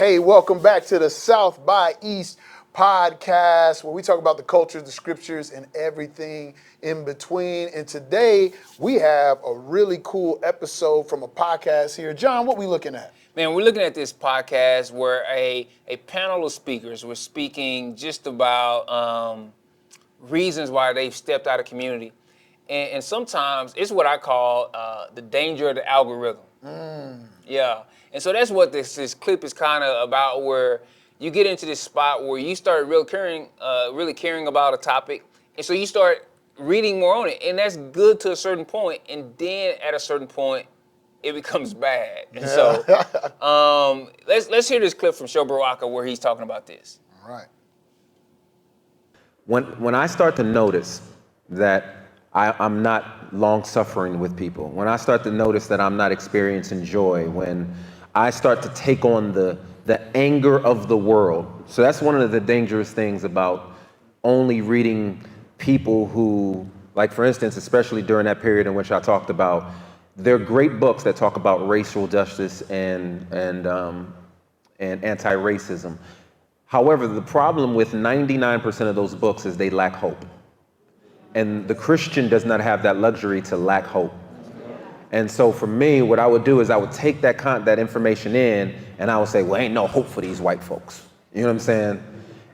Hey, welcome back to the South by East podcast, where we talk about the cultures, the scriptures, and everything in between. And today we have a really cool episode from a podcast here. John, what we looking at? Man, we're looking at this podcast where a panel of speakers were speaking just about reasons why they've stepped out of community. And sometimes it's what I call the danger of the algorithm. Yeah. And so that's what this clip is kind of about, where you get into this spot where you start really caring about a topic. And so you start reading more on it. And that's good to a certain point. And then at a certain point, it becomes bad. And so let's hear this clip from Sho Baraka where he's talking about this. All right. When I start to notice that I'm not long-suffering with people, when I start to notice that I'm not experiencing joy, when I start to take on the anger of the world. So that's one of the dangerous things about only reading people who, like for instance, especially during that period in which I talked about, they're great books that talk about racial justice and anti-racism. However, the problem with 99% of those books is they lack hope. And the Christian does not have that luxury to lack hope. And so for me, what I would do is I would take that information in and I would say, well, ain't no hope for these white folks. You know what I'm saying?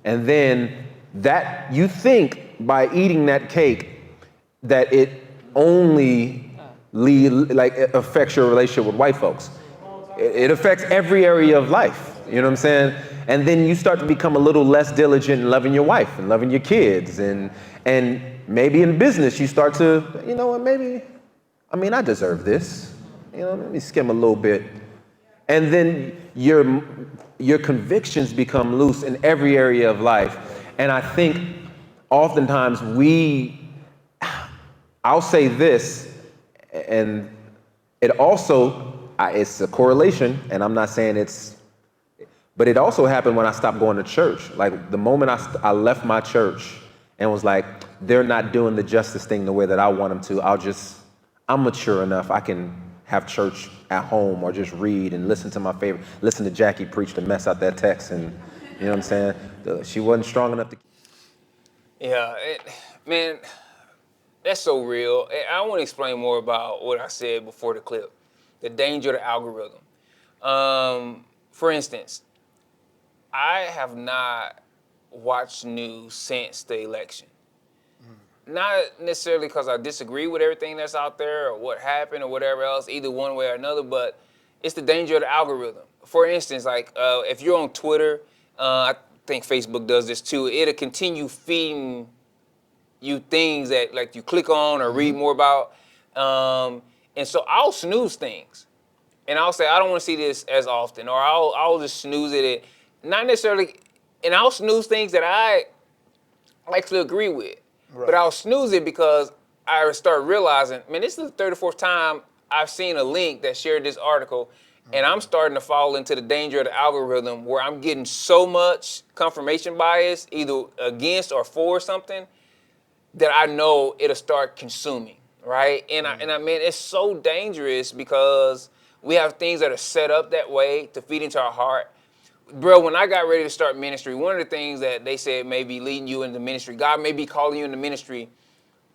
And then that, you think by eating that cake that it only it affects your relationship with white folks. It affects every area of life. You know what I'm saying? And then you start to become a little less diligent in loving your wife and loving your kids. And maybe in business, you start to, you know what, I deserve this. You know, let me skim a little bit. And then your convictions become loose in every area of life. And I think oftentimes I'll say this, and it also, it's a correlation, and I'm not saying but it also happened when I stopped going to church. Like the moment I left my church and was like, they're not doing the justice thing the way that I want them to, I'm mature enough, I can have church at home or just read and listen to Jackie preach to mess out that text, and you know what I'm saying? She wasn't strong enough to. Yeah, man, that's so real. I want to explain more about what I said before the clip, the danger of the algorithm. For instance, I have not watched news since the election. Not necessarily because I disagree with everything that's out there or what happened or whatever else, either one way or another, but it's the danger of the algorithm. For instance, like if you're on Twitter, I think Facebook does this too, it'll continue feeding you things that like you click on or read more about. And so I'll snooze things. And I'll say, I don't want to see this as often, or I'll just snooze it. Not necessarily, and I'll snooze things that I actually agree with. Right. But I'll snooze it because I start realizing, man, this is the third or fourth time I've seen a link that shared this article, and I'm starting to fall into the danger of the algorithm where I'm getting so much confirmation bias, either against or for something, that I know it'll start consuming, right? And I mean, it's so dangerous because we have things that are set up that way to feed into our heart. Bro, when I got ready to start ministry, one of the things that they said may be leading you into ministry, God may be calling you into ministry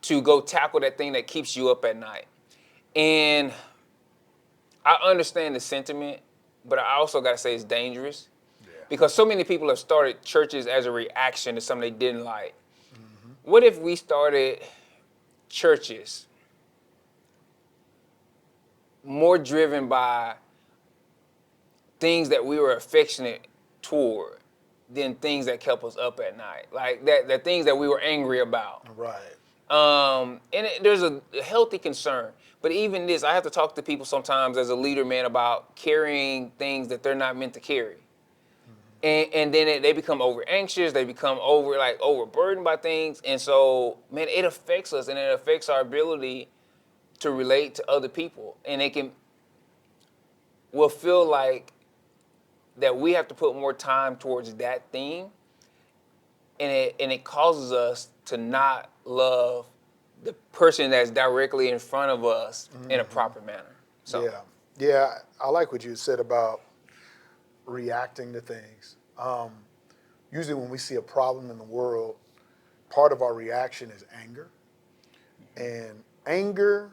to go tackle that thing that keeps you up at night. And I understand the sentiment, but I also got to say it's dangerous because so many people have started churches as a reaction to something they didn't like. What if we started churches more driven by things that we were affectionate toward than things that kept us up at night, like the things that we were angry about. Right. There's a healthy concern, but even this, I have to talk to people sometimes as a leader, man, about carrying things that they're not meant to carry. And then they become over anxious, they become overburdened by things, and so, man, it affects us, and it affects our ability to relate to other people, and we'll feel like that we have to put more time towards that thing, and it causes us to not love the person that's directly in front of us in a proper manner. So Yeah, I like what you said about reacting to things. Usually when we see a problem in the world, part of our reaction is anger. And anger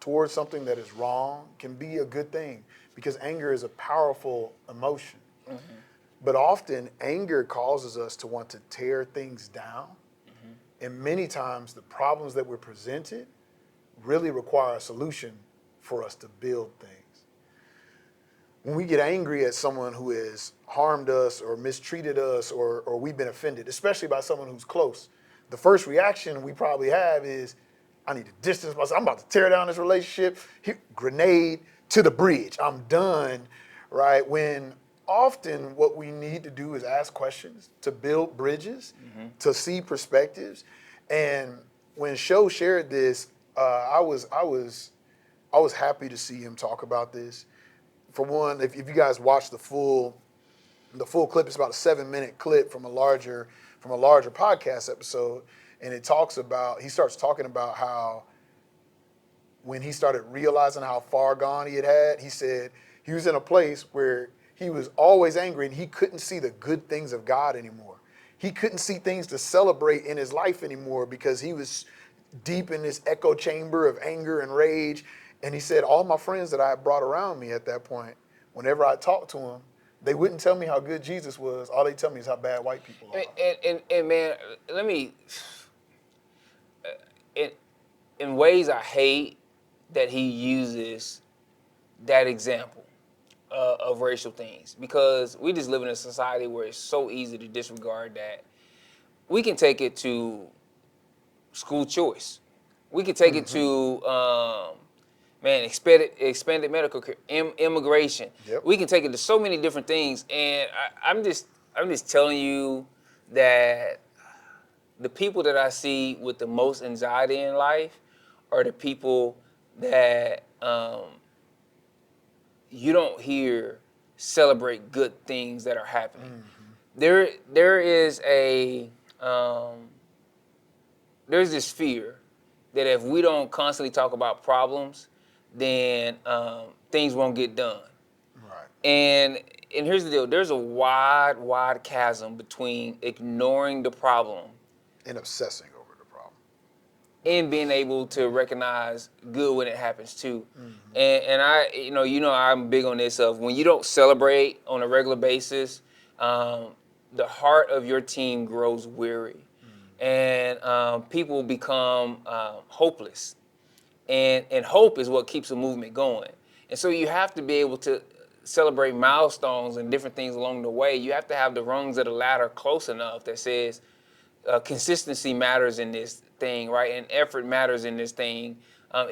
towards something that is wrong can be a good thing because anger is a powerful emotion. Mm-hmm. But often anger causes us to want to tear things down. Mm-hmm. And many times the problems that we're presented really require a solution for us to build things. When we get angry at someone who has harmed us or mistreated us or we've been offended, especially by someone who's close, the first reaction we probably have is, I need to distance myself. I'm about to tear down this relationship. Grenade to the bridge. I'm done, right? When often what we need to do is ask questions, to build bridges, mm-hmm. to see perspectives. And when Sho shared this, I was happy to see him talk about this. For one, if you guys watch the full clip, it's about a 7-minute clip from a larger podcast episode, and he starts talking about how when he started realizing how far gone he had, he said he was in a place where he was always angry and he couldn't see the good things of God anymore. He couldn't see things to celebrate in his life anymore because he was deep in this echo chamber of anger and rage. And he said, all my friends that I had brought around me at that point, whenever I talked to them, they wouldn't tell me how good Jesus was. All they tell me is how bad white people are. And man, let me, in ways I hate that he uses that example of racial things, because we just live in a society where it's so easy to disregard that. We can take it to school choice. We can take mm-hmm. it to expanded medical care, immigration. Yep. We can take it to so many different things, and I'm just telling you that the people that I see with the most anxiety in life are the people that you don't hear celebrate good things that are happening. Mm-hmm. There is there's this fear that if we don't constantly talk about problems, then things won't get done. Right. And here's the deal. There's a wide chasm between ignoring the problem and obsessing over the problem and being able to recognize good when it happens too. Mm-hmm. And I, I'm big on this of when you don't celebrate on a regular basis, the heart of your team grows weary. And people become hopeless. And hope is what keeps a movement going. And so you have to be able to celebrate milestones and different things along the way. You have to have the rungs of the ladder close enough that says consistency matters in this thing, right? And effort matters in this thing.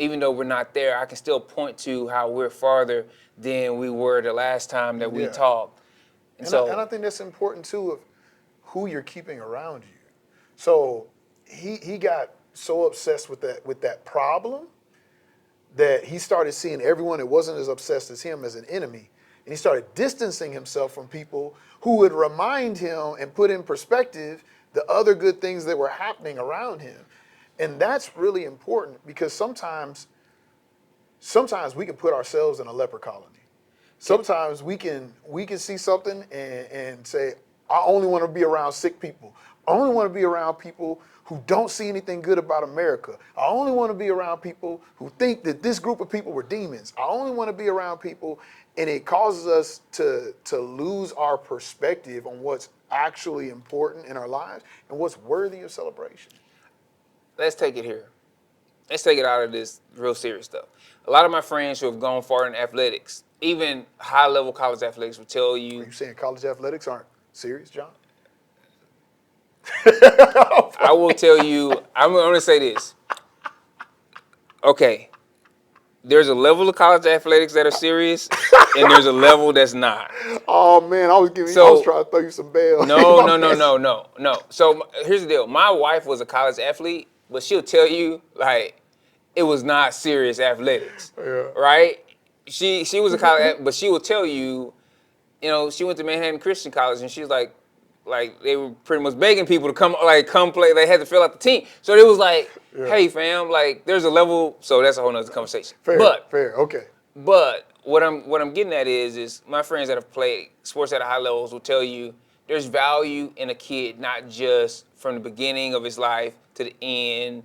Even though we're not there, I can still point to how we're farther than we were the last time that we talked. And I think that's important too, of who you're keeping around you. So he got so obsessed with that problem that he started seeing everyone that wasn't as obsessed as him as an enemy. And he started distancing himself from people who would remind him and put in perspective the other good things that were happening around him. And that's really important because sometimes we can put ourselves in a leper colony. Sometimes we can see something and say, I only want to be around sick people. I only want to be around people who don't see anything good about America. I only want to be around people who think that this group of people were demons. I only want to be around people, and it causes us to lose our perspective on what's actually important in our lives and what's worthy of celebration. Let's take it here. Let's take it out of this real serious stuff. A lot of my friends who have gone far in athletics, even high-level college athletics, will tell you... Are you saying college athletics aren't serious, John? I will tell you, I'm going to say this. Okay, there's a level of college athletics that are serious, and there's a level that's not. Oh, man, I was trying to throw you some bail. No. So here's the deal. My wife was a college athlete, but she'll tell you, like, it was not serious athletics, right? She was a college athlete, but she will tell you, she went to Manhattan Christian College, and she was like they were pretty much begging people to come play. They had to fill out the team. So it was like, hey fam, like there's a level. So that's a whole nother conversation. Fair, okay. But what I'm getting at is my friends that have played sports at a high levels will tell you there's value in a kid not just from the beginning of his life to the end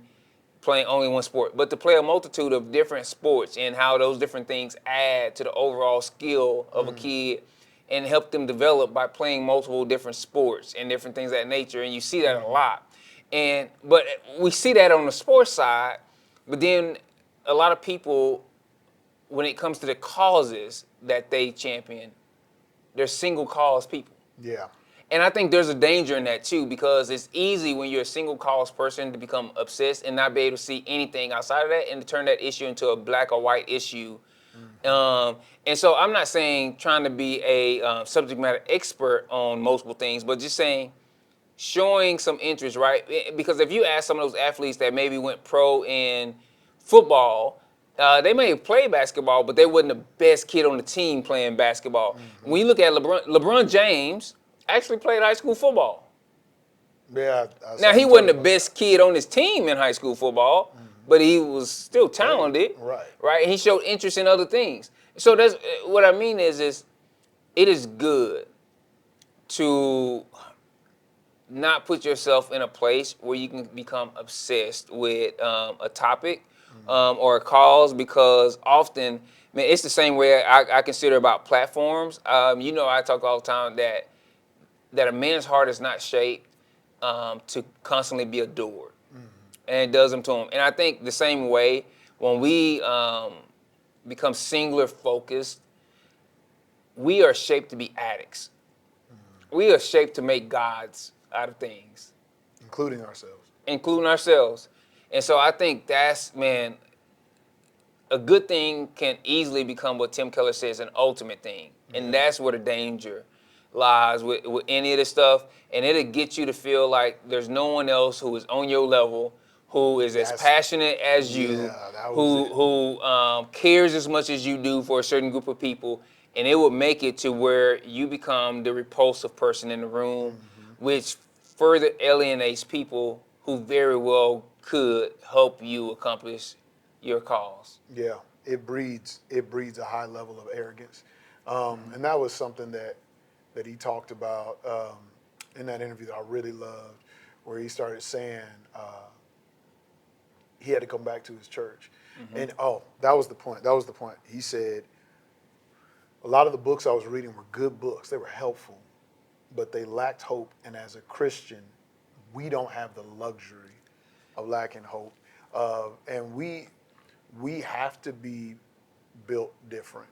playing only one sport, but to play a multitude of different sports and how those different things add to the overall skill of a kid and help them develop by playing multiple different sports and different things of that nature. And you see that a lot. But we see that on the sports side, but then a lot of people, when it comes to the causes that they champion, they're single cause people. Yeah. And I think there's a danger in that too, because it's easy when you're a single cause person to become obsessed and not be able to see anything outside of that and to turn that issue into a black or white issue. And so I'm not saying trying to be a subject matter expert on multiple things, but just saying showing some interest, right? Because if you ask some of those athletes that maybe went pro in football, they may have played basketball, but they wasn't the best kid on the team playing basketball. When you look at LeBron James actually played high school football. Yeah. Now, he wasn't the best kid on his team in high school football, but he was still talented, right? And he showed interest in other things. So that's what I mean is it is good to not put yourself in a place where you can become obsessed with a topic or a cause, because often, man, it's the same way I consider about platforms. I talk all the time that a man's heart is not shaped to constantly be adored, and it does them to him. And I think the same way when we become singular focused, we are shaped to be addicts. We are shaped to make gods out of things, including ourselves. And so I think that's, man, a good thing can easily become what Tim Keller says, an ultimate thing. And that's where the danger lies with any of this stuff. And it'll get you to feel like there's no one else who is on your level, who is as passionate as you, who cares as much as you do for a certain group of people. And it will make it to where you become the repulsive person in the room, which further alienates people who very well could help you accomplish your cause. Yeah, it breeds a high level of arrogance. And that was something that he talked about in that interview that I really loved, where he started saying he had to come back to his church. And that was the point. He said, a lot of the books I was reading were good books. They were helpful, but they lacked hope. And as a Christian, we don't have the luxury of lacking hope. And we have to be built different.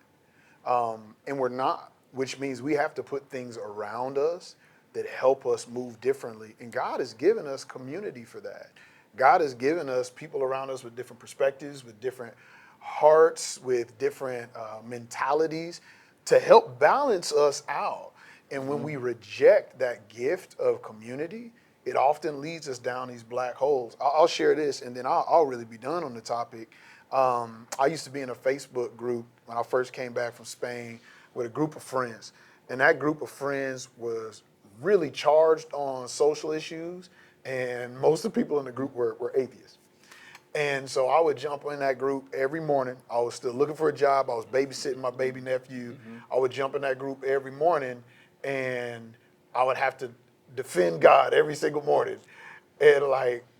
And we're not, which means we have to put things around us that help us move differently. And God has given us community for that. God has given us people around us with different perspectives, with different hearts, with different mentalities to help balance us out. And when we reject that gift of community, it often leads us down these black holes. I'll share this, and then I'll really be done on the topic. I used to be in a Facebook group when I first came back from Spain with a group of friends. And that group of friends was really charged on social issues, and most of the people in the group were atheists. And so I would jump in that group every morning. I was still looking for a job. I was babysitting my baby nephew. I would jump in that group every morning, and I would have to defend God every single morning. And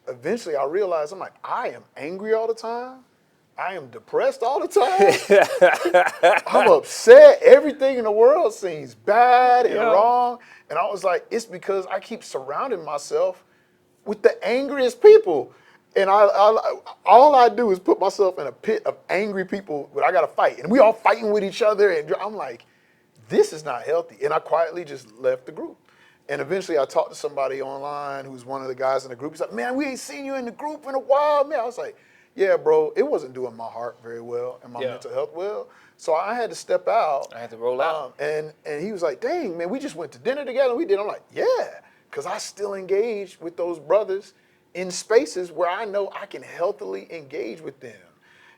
eventually I realized, I am angry all the time. I am depressed all the time. I'm upset. Everything in the world seems bad and wrong. And I was like, it's because I keep surrounding myself with the angriest people. And all I do is put myself in a pit of angry people that I got to fight. And we all fighting with each other. And I'm like, this is not healthy. And I quietly just left the group. And eventually I talked to somebody online who's one of the guys in the group. He's like, man, we ain't seen you in the group in a while, man. I was like, yeah, bro, it wasn't doing my heart very well and my mental health well. So I had to step out. I had to roll out. And he was like, dang, man, we just went to dinner together. I'm like, yeah, because I still engage with those brothers in spaces where I know I can healthily engage with them.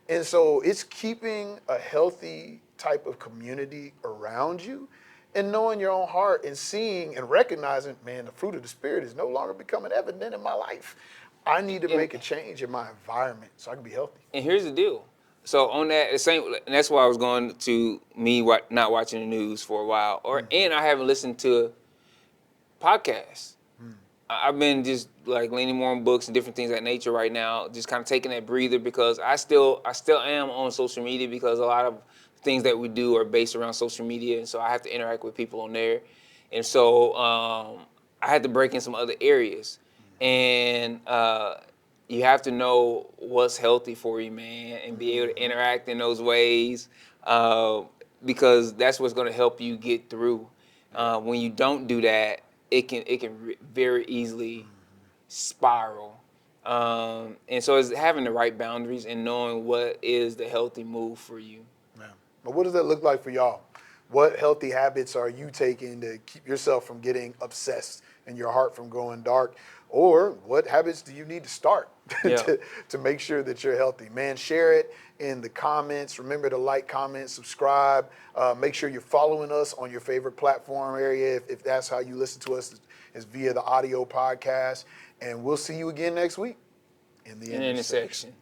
And so it's keeping a healthy type of community around you and knowing your own heart and seeing and recognizing, man, the fruit of the Spirit is no longer becoming evident in my life. I need to make a change in my environment so I can be healthy. And here's the deal. So on that, the same, and that's why I was going to not watching the news for a while, and I haven't listened to podcasts. I've been just like leaning more on books and different things of that nature right now, just kind of taking that breather because I still am on social media because a lot of things that we do are based around social media, and so I have to interact with people on there, and so I had to break in some other areas, and you have to know what's healthy for you, man, and be able to interact in those ways because that's what's going to help you get through. When you don't do that, it can very easily spiral. And so it's having the right boundaries and knowing what is the healthy move for you. Yeah. But what does that look like for y'all? What healthy habits are you taking to keep yourself from getting obsessed and your heart from going dark? Or what habits do you need to start Yeah. to make sure that you're healthy? Man, share it in the comments. Remember to like, comment, subscribe. Make sure you're following us on your favorite platform area if that's how you listen to us, is via the audio podcast. And we'll see you again next week in the In the intersection. intersection.